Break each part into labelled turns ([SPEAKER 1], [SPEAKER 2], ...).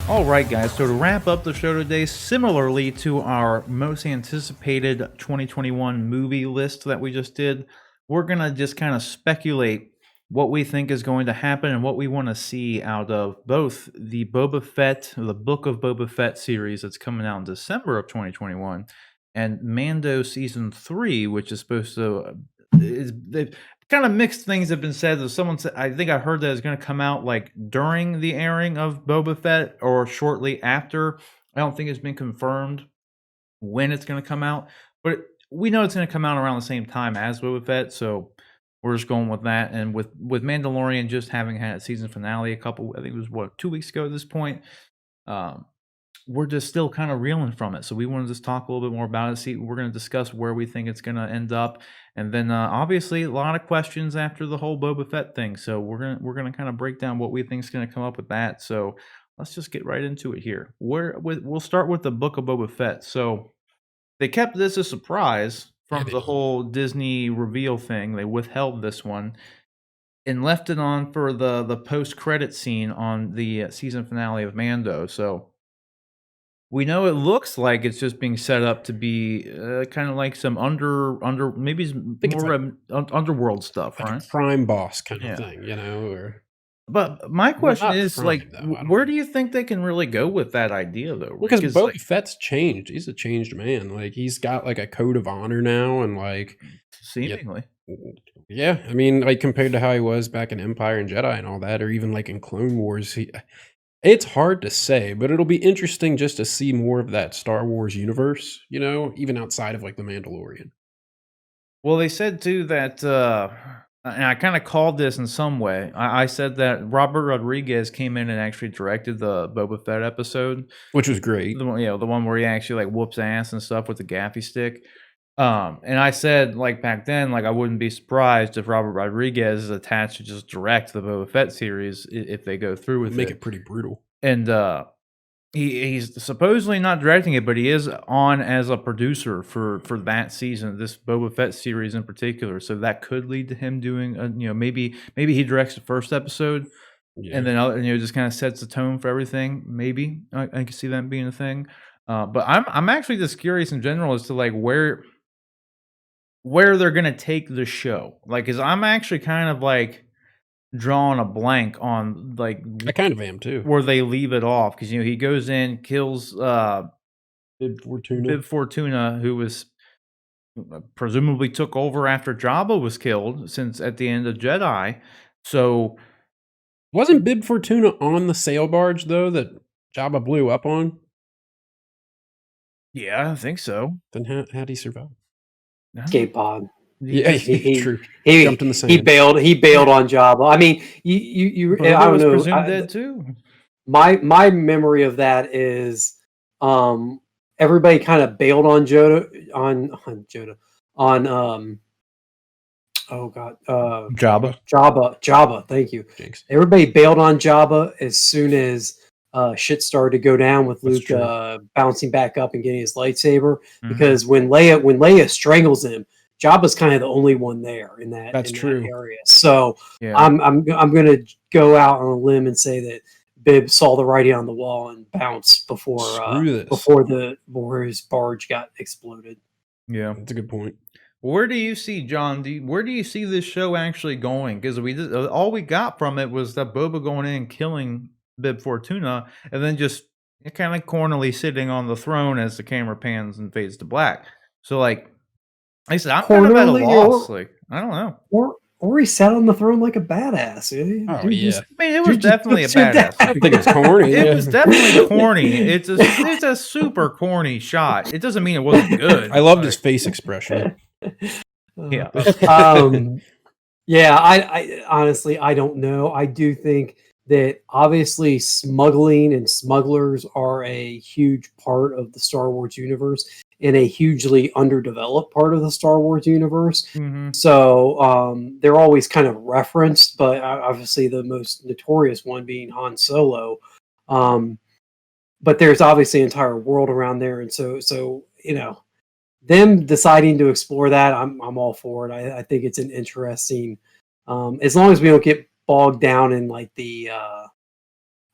[SPEAKER 1] All right, guys. So to wrap up the show today, similarly to our most anticipated 2021 movie list that we just did, we're gonna just kind of speculate what we think is going to happen and what we want to see out of both the Boba Fett, the Book of Boba Fett series that's coming out in December of 2021, and Mando season 3, which is supposed to they've kind of mixed things have been said. Someone said, I think I heard that it's going to come out like during the airing of Boba Fett or shortly after. I don't think it's been confirmed when it's going to come out, but we know it's going to come out around the same time as Boba Fett, so we're just going with that. And with Mandalorian just having had a season finale I think it was 2 weeks ago at this point. We're just still kind of reeling from it. So we want to just talk a little bit more about it. See, we're going to discuss where we think it's going to end up, and then obviously a lot of questions after the whole Boba Fett thing. So we're gonna kind of break down what we think is going to come up with that. So let's just get right into it here. We'll start with the Book of Boba Fett. So they kept this a surprise from the whole Disney reveal thing. They withheld this one and left it on for the post credit scene on the season finale of Mando. So we know it looks like it's just being set up to be kind of like some maybe more underworld stuff,
[SPEAKER 2] like
[SPEAKER 1] right?
[SPEAKER 2] a crime boss kind of thing, or.
[SPEAKER 1] But my question is, where do you think they can really go with that idea, though?
[SPEAKER 2] Because Boba Fett's changed. He's a changed man. Like, he's got like a code of honor now, and like
[SPEAKER 1] seemingly,
[SPEAKER 2] yeah. I mean, like compared to how he was back in Empire and Jedi and all that, or even like in Clone Wars, it's hard to say, but it'll be interesting just to see more of that Star Wars universe, even outside of like the Mandalorian.
[SPEAKER 1] Well, they said too that, and I kind of called this in some way. I said that Robert Rodriguez came in and actually directed the Boba Fett episode,
[SPEAKER 2] which was great.
[SPEAKER 1] The one where he actually like whoops ass and stuff with the gaffy stick. And I said, like, back then, like, I wouldn't be surprised if Robert Rodriguez is attached to just direct the Boba Fett series if they go through with it.
[SPEAKER 2] Make it pretty brutal.
[SPEAKER 1] And he's supposedly not directing it, but he is on as a producer for that season, this Boba Fett series in particular. So that could lead to him doing, maybe he directs the first episode, and then just kind of sets the tone for everything. Maybe I can see that being a thing. But I'm actually just curious in general as to like where they're gonna take the show. Like, cause I'm actually kind of like drawing a blank on like
[SPEAKER 2] I kind of am too,
[SPEAKER 1] where they leave it off, because he goes in, kills
[SPEAKER 2] Bib
[SPEAKER 1] Fortuna, who was presumably took over after Jabba was killed, since at the end of Jedi. So
[SPEAKER 2] wasn't Bib Fortuna on the sail barge though that Jabba blew up on?
[SPEAKER 1] Yeah, I think so.
[SPEAKER 2] Then how'd he survive?
[SPEAKER 3] Escape pod.
[SPEAKER 2] Yeah, true.
[SPEAKER 3] He
[SPEAKER 2] jumped in the sand.
[SPEAKER 3] He bailed on Jabba. I mean, you I don't know.
[SPEAKER 1] Presumed dead too.
[SPEAKER 3] My memory of that is, everybody kind of bailed on Jabba. Thank you.
[SPEAKER 2] Jinx.
[SPEAKER 3] Everybody bailed on Jabba as soon as shit started to go down with Luke bouncing back up and getting his lightsaber. Mm-hmm. Because when Leia strangles him, Jabba's kind of the only one there in that area. So yeah. I'm gonna go out on a limb and say that Bib saw the writing on the wall and bounced before his barge got exploded.
[SPEAKER 1] Yeah,
[SPEAKER 2] that's a good point.
[SPEAKER 1] Where do you see, John? Where do you see this show actually going? Because all we got from it was that Boba going in and killing Bib Fortuna, and then just kind of cornily sitting on the throne as the camera pans and fades to black. So like I said, I'm kind of at a loss. Like, I don't know.
[SPEAKER 3] Or he sat on the throne like a badass.
[SPEAKER 1] Oh, yeah. I mean, it was definitely a badass.
[SPEAKER 2] I think it's corny.
[SPEAKER 1] It was definitely corny. It's a super corny shot. It doesn't mean it wasn't good.
[SPEAKER 2] I loved his face expression.
[SPEAKER 1] Yeah.
[SPEAKER 3] Yeah, I honestly, I don't know. I do think that obviously smuggling and smugglers are a huge part of the Star Wars universe and a hugely underdeveloped part of the Star Wars universe.
[SPEAKER 1] Mm-hmm.
[SPEAKER 3] So they're always kind of referenced, but obviously the most notorious one being Han Solo. But there's obviously an entire world around there. And so them deciding to explore that, I'm all for it. I think it's an interesting, as long as we don't get bogged down in like the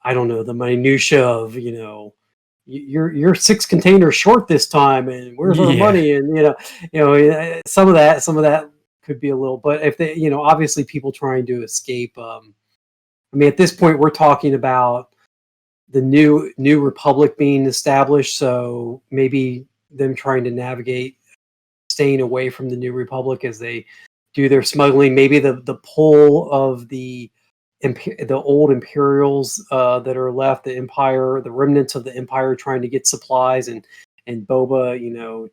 [SPEAKER 3] I don't know, the minutia of, you're 6 containers short this time, and where's our money? And some of that could be a little, but if they, obviously people trying to escape. I mean, at this point, we're talking about the new republic being established, so maybe them trying to navigate staying away from the new republic as they do their smuggling. Maybe the pull of the old Imperials that are left, the Empire, the remnants of the Empire, trying to get supplies, and Boba,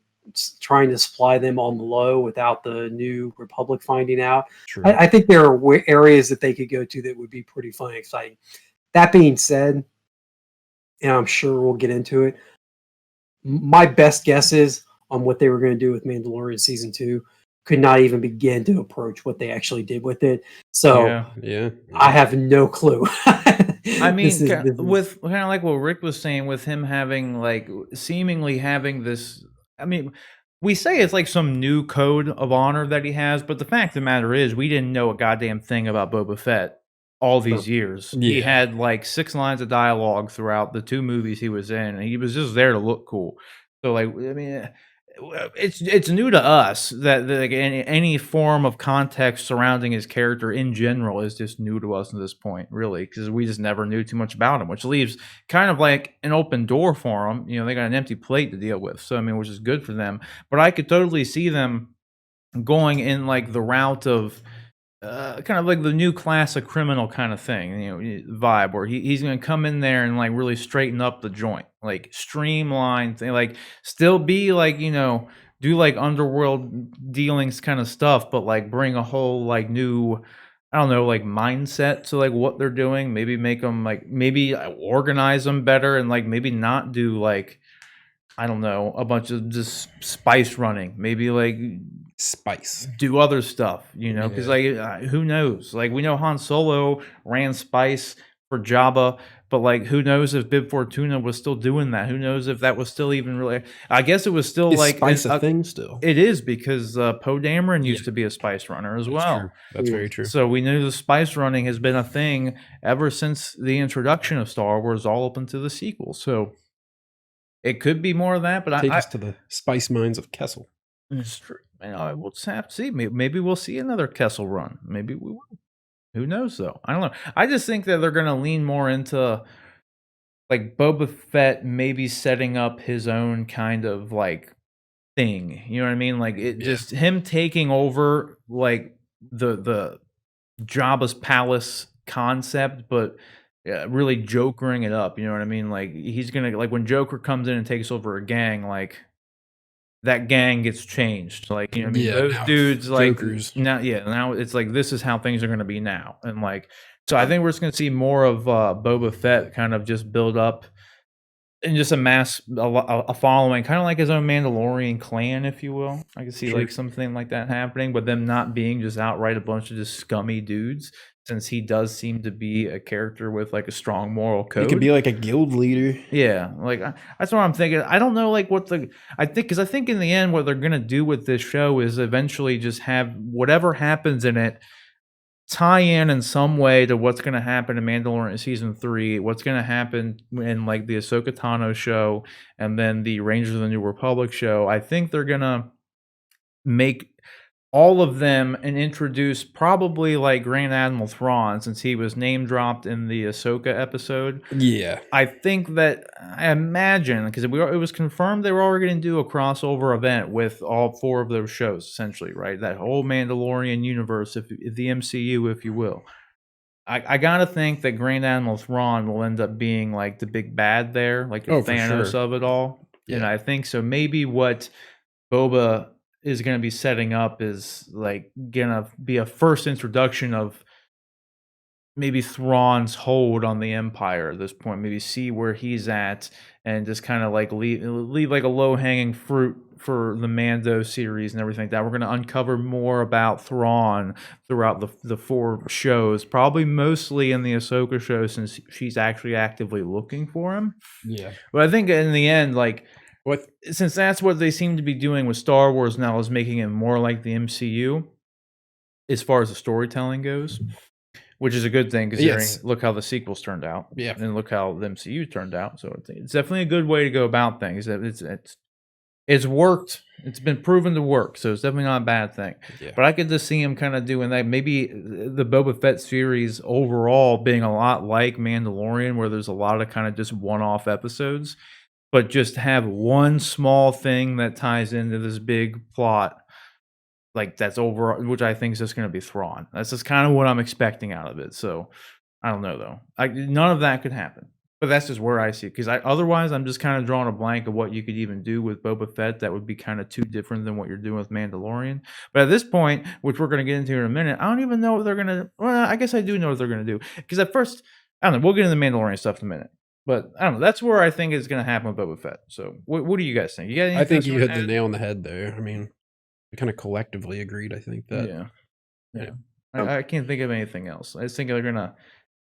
[SPEAKER 3] trying to supply them on the low without the new Republic finding out.
[SPEAKER 2] True.
[SPEAKER 3] I think there are areas that they could go to that would be pretty fun and exciting. That being said, and I'm sure we'll get into it, my best guesses on what they were going to do with Mandalorian season 2 could not even begin to approach what they actually did with it. So
[SPEAKER 2] yeah.
[SPEAKER 3] I have no clue.
[SPEAKER 1] I mean, with kind of like what Rick was saying, with him having seemingly having this, I mean, we say it's like some new code of honor that he has, but the fact of the matter is we didn't know a goddamn thing about Boba Fett all these years.
[SPEAKER 2] Yeah.
[SPEAKER 1] He had 6 lines of dialogue throughout the 2 movies he was in, and he was just there to look cool. So I mean, it's new to us that any form of context surrounding his character in general is just new to us at this point, really, because we just never knew too much about him, which leaves kind of like an open door for him. They got an empty plate to deal with, so I mean, which is good for them. But I could totally see them going in the route of kind of like the new class of criminal kind of thing, vibe, where he's going to come in there and really straighten up the joint, streamline thing, still be do underworld dealings kind of stuff, but bring a whole new, I don't know, mindset to what they're doing. Maybe make them maybe organize them better, and maybe not do I don't know, a bunch of just spice running. Maybe
[SPEAKER 2] spice,
[SPEAKER 1] do other stuff, because who knows? We know Han Solo ran spice for Jabba, but who knows if Bib Fortuna was still doing that? Who knows if that was still even really? I guess it was still
[SPEAKER 2] spice a thing still.
[SPEAKER 1] It is, because Poe Dameron used to be a spice runner as well.
[SPEAKER 2] True. That's very true.
[SPEAKER 1] So we knew the spice running has been a thing ever since the introduction of Star Wars, all up into the sequel. So it could be more of that, but
[SPEAKER 2] take us to the spice mines of Kessel.
[SPEAKER 1] It's true. We'll just have to see. Maybe we'll see another Kessel run. Maybe we will. Who knows, though? I don't know. I just think that they're going to lean more into Boba Fett maybe setting up his own kind of thing. You know what I mean? Just him taking over the Jabba's palace concept, but really jokering it up. You know what I mean? He's gonna when Joker comes in and takes over a gang, that gang gets changed. Those dudes
[SPEAKER 2] Jokers.
[SPEAKER 1] now it's this is how things are going to be now. And so I think we're just going to see more of Boba Fett kind of just build up and just amass a following, kind of like his own Mandalorian clan, if you will. I can see something like that happening, but them not being just outright a bunch of just scummy dudes, since he does seem to be a character with a strong moral code.
[SPEAKER 2] He could be a guild leader.
[SPEAKER 1] Yeah, that's what I'm thinking. I don't know because I think in the end what they're gonna do with this show is eventually just have whatever happens in it tie in some way to what's gonna happen in Mandalorian season 3, what's gonna happen in the Ahsoka Tano show, and then the Rangers of the New Republic show. I think they're gonna make all of them and introduce probably Grand Admiral Thrawn, since he was name dropped in the Ahsoka episode.
[SPEAKER 2] Yeah,
[SPEAKER 1] I think that, I imagine, because it was confirmed they were already going to do a crossover event with all 4 of those shows, essentially, right? That whole Mandalorian universe, if the MCU, if you will. I gotta think that Grand Admiral Thrawn will end up being the big bad there, the Thanos of it all. Yeah. And I think so. Maybe what Boba is going to be setting up is gonna be a first introduction of maybe Thrawn's hold on the Empire at this point. Maybe see where he's at, and just kind of leave a low-hanging fruit for the Mando series and everything like that. We're going to uncover more about Thrawn throughout the 4 shows, probably mostly in the Ahsoka show, since she's actually actively looking for him.
[SPEAKER 2] Yeah,
[SPEAKER 1] but I think in the end, since that's what they seem to be doing with Star Wars now, is making it more like the MCU as far as the storytelling goes. which is a good thing considering
[SPEAKER 2] Yes.
[SPEAKER 1] look how the sequels turned out.
[SPEAKER 2] Yeah.
[SPEAKER 1] And look how the MCU turned out. So it's definitely a good way to go about things. It's worked. It's been proven to work. So it's definitely not a bad thing.
[SPEAKER 2] Yeah.
[SPEAKER 1] But I could just see him kind of doing that. Maybe the Boba Fett series overall being a lot like Mandalorian, where there's a lot of kind of just one-off episodes, but just have one small thing that ties into this big plot. Like that's over, which I think is just going to be Thrawn. That's just kind of what I'm expecting out of it. So I don't know though. None of that could happen, but that's just where I see it. Because otherwise, I'm just kind of drawing a blank of what you could even do with Boba Fett. That would be kind of too different than what you're doing with Mandalorian. But at this point, which we're going to get into in a minute, I don't even know what they're going to. Well, I guess I do know what they're going to do. Because at first, I don't know. We'll get into the Mandalorian stuff in a minute. But I don't know. That's where I think is going to happen with Boba Fett. So what do you guys think? You got anything
[SPEAKER 2] I think
[SPEAKER 1] to
[SPEAKER 2] you
[SPEAKER 1] sort
[SPEAKER 2] hit
[SPEAKER 1] of
[SPEAKER 2] the
[SPEAKER 1] add?
[SPEAKER 2] nail on the head there. I mean, we kind of collectively agreed. I think that.
[SPEAKER 1] Yeah.
[SPEAKER 3] Yeah.
[SPEAKER 1] I can't think of anything else. I just think they're gonna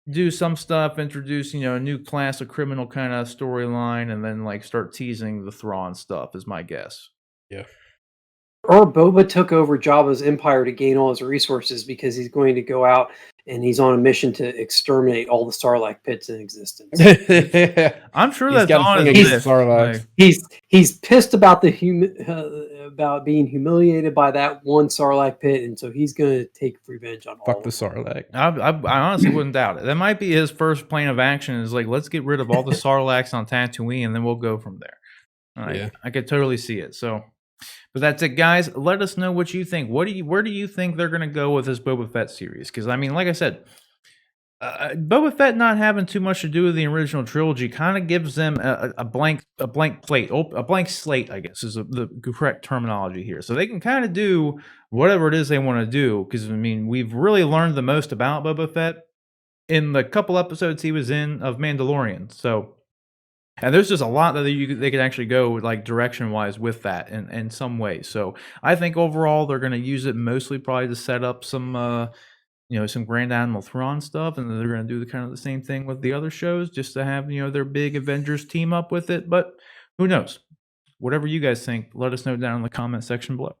[SPEAKER 1] do some stuff, introduce a new class of criminal kind of storyline, and then like start teasing the Thrawn stuff. Is my guess.
[SPEAKER 2] Yeah.
[SPEAKER 3] Or Boba took over Jabba's empire to gain all his resources because he's going to go out and he's on a mission to exterminate all the Sarlacc pits in existence.
[SPEAKER 1] I'm sure
[SPEAKER 2] He's
[SPEAKER 1] that's
[SPEAKER 2] got a
[SPEAKER 1] on
[SPEAKER 2] thing
[SPEAKER 1] his
[SPEAKER 2] against
[SPEAKER 1] list.
[SPEAKER 2] Sarlacc.
[SPEAKER 3] He's pissed about about being humiliated by that one Sarlacc pit, and so he's going to take revenge on all
[SPEAKER 2] Fuck
[SPEAKER 3] of
[SPEAKER 2] the
[SPEAKER 3] them.
[SPEAKER 2] Sarlacc.
[SPEAKER 1] I honestly wouldn't doubt it. That might be his first plan of action. Is like, let's get rid of all the Sarlaccs on Tatooine, and then we'll go from there.
[SPEAKER 2] Yeah.
[SPEAKER 1] I could totally see it. So, but that's it, guys. Let us know what you think. Where do you think they're gonna go with this Boba Fett series? Because I mean, like I said, Boba Fett not having too much to do with the original trilogy kind of gives them a blank slate, I guess is the correct terminology here. So they can kind of do whatever it is they want to do. Because I mean, we've really learned the most about Boba Fett in the couple episodes he was in of Mandalorian. So. And there's just a lot that they could actually go like direction wise with that in some ways. So I think overall they're going to use it mostly probably to set up some some Grand Admiral Thrawn stuff, and then they're going to do the kind of the same thing with the other shows just to have their big Avengers team up with it. But who knows? Whatever you guys think, let us know down in the comment section below.